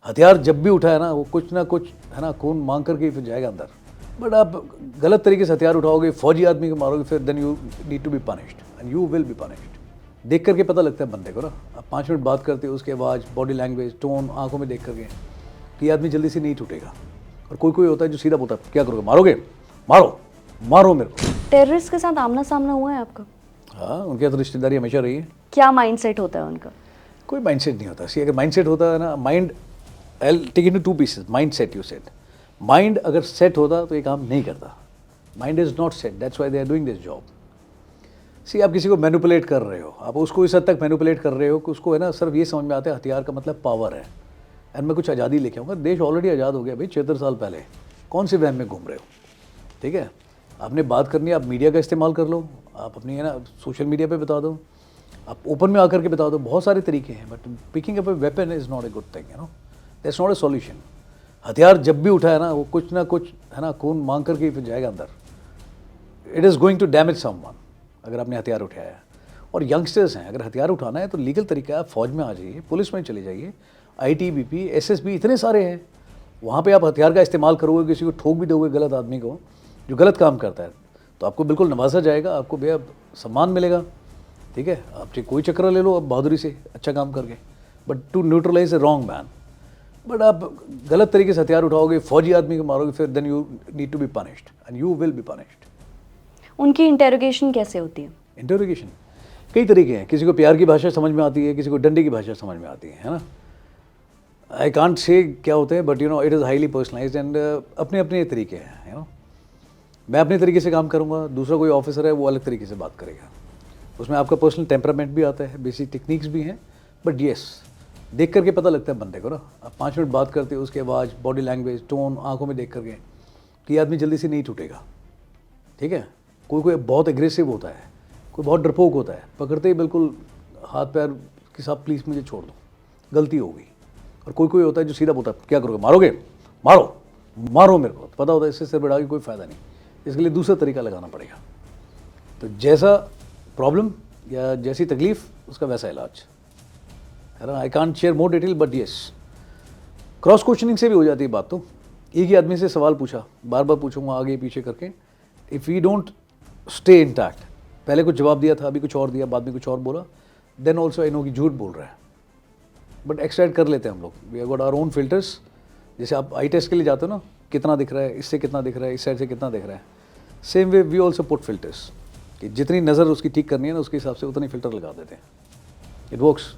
हथियार जब भी उठाए ना, वो कुछ ना कुछ है ना खून मांग करके फिर जाएगा अंदर। बट आप गलत तरीके से हथियार उठाओगे, फौजी आदमी को मारोगे, फिर then you need to be punished and you will be punished. देख करके पता लगता है बंदे को ना, आप 5 मिनट बात करते हो, उसके आवाज़, बॉडी लैंग्वेज, टोन, आंखों में देख करके कि आदमी जल्दी से नहीं टूटेगा। और कोई कोई होता है जो सीधा बोलता है, क्या करोगे, मारोगे, मारो, मारो मेरे को। टेररिस्ट के साथ आमना सामना हुआ है आपका? हाँ, उनके तो रिश्तेदारी हमेशा रही है। क्या माइंडसेट होता है उनका? कोई माइंडसेट नहीं होता। सी अगर माइंडसेट होता है ना, mind I take into 2 pieces. Mind set, you set, mind अगर सेट होता तो ये काम नहीं करता। Mind is not set, that's why they are doing this job. See आप किसी को मैनिपुलेट कर रहे हो, आप उसको इस हद तक मैनिपुलेट कर रहे हो कि उसको है ना सिर्फ ये समझ में आता है हथियार का मतलब पावर है एंड मैं कुछ आज़ादी लेके आऊँगा। देश ऑलरेडी आज़ाद हो गया भाई 76 साल पहले, कौन से वहम में घूम रहे हो? ठीक है, आपने बात करनी है, आप मीडिया का इस्तेमाल कर लो, आप अपनी है ना सोशल मीडिया पे बता दो, आप ओपन में आकर के बता दो, बहुत सारे तरीके हैं। But picking up a weapon is not a good thing, you know, that's not a solution. हथियार जब भी उठाए ना, वो कुछ ना कुछ है ना खून मांग करके फिर जाएगा अंदर। It is going to damage someone अगर आपने हथियार उठाया है। और यंगस्टर्स हैं, अगर हथियार उठाना है तो लीगल तरीका है, आप फौज में आ जाइए, पुलिस में चले जाइए, आईटीबीपी, एसएसबी, इतने सारे हैं, वहाँ पे आप हथियार का इस्तेमाल करोगे, किसी को ठोक भी दोगे, गलत आदमी को जो गलत काम करता है, तो आपको बिल्कुल नवाजा जाएगा, आपको बेहद सम्मान मिलेगा। ठीक है, आप चाहे कोई चक्कर ले लो, आप बहादुरी से अच्छा काम करके, but to neutralize a wrong man. But आप गलत तरीके से हथियार उठाओगे, फौजी आदमी को मारोगे, फिर then you need to be punished and you will be punished. उनकी इंटेरोगेशन कैसे होती है? इंटरोगेशन कई तरीके हैं, किसी को प्यार की भाषा समझ में आती है, किसी को डंडे की भाषा समझ में आती है ना। आई कांट से क्या होते हैं, but you know it is highly personalised and अपने अपने तरीके हैं, यू नो। मैं अपने तरीके से काम करूँगा, दूसरा कोई ऑफिसर है वो अलग तरीके से बात करेगा, उसमें आपका पर्सनल टेम्परामेंट भी आता है, बेसिक टेक्निक्स भी हैं। बट येस, देख करके पता लगता है बंदे को ना, आप 5 मिनट बात करते हो, उसके आवाज़, बॉडी लैंग्वेज, टोन, आंखों में देख करके कि आदमी जल्दी से नहीं टूटेगा। ठीक है, कोई कोई बहुत एग्रेसिव होता है, कोई बहुत डरपोक होता है, पकड़ते ही बिल्कुल हाथ पैर कि साहब प्लीज़ मुझे छोड़ दो, गलती हो गई। और कोई कोई होता है जो सीधा बोलता है, क्या करोगे, मारोगे, मारो, मारो मेरे को। पता होता है इससे सिर बढ़ा के कोई फ़ायदा नहीं, इसके लिए दूसरा तरीका लगाना पड़ेगा। तो जैसा प्रॉब्लम या जैसी तकलीफ़, उसका वैसा इलाज है ना। I can't share more detail, but yes, cross questioning से भी हो जाती है बात। तो एक ही आदमी से सवाल पूछा, बार बार पूछूंगा आगे पीछे करके, if we don't stay intact, पहले कुछ जवाब दिया था, अभी कुछ और दिया, बाद में कुछ और बोला, देन ऑल्सो आई नो कि झूठ बोल रहा है। बट एक्सट्रैक्ट कर लेते हैं हम लोग, we have got our own filters. जैसे आप आई टेस्ट के लिए जाते हो ना, कितना दिख रहा है, इससे कितना दिख रहा है, इस साइड से कितना दिख रहा है, same way we also put filters कि जितनी नज़र उसकी ठीक करनी है ना, उसके हिसाब से उतनी फ़िल्टर लगा देते हैं। It works.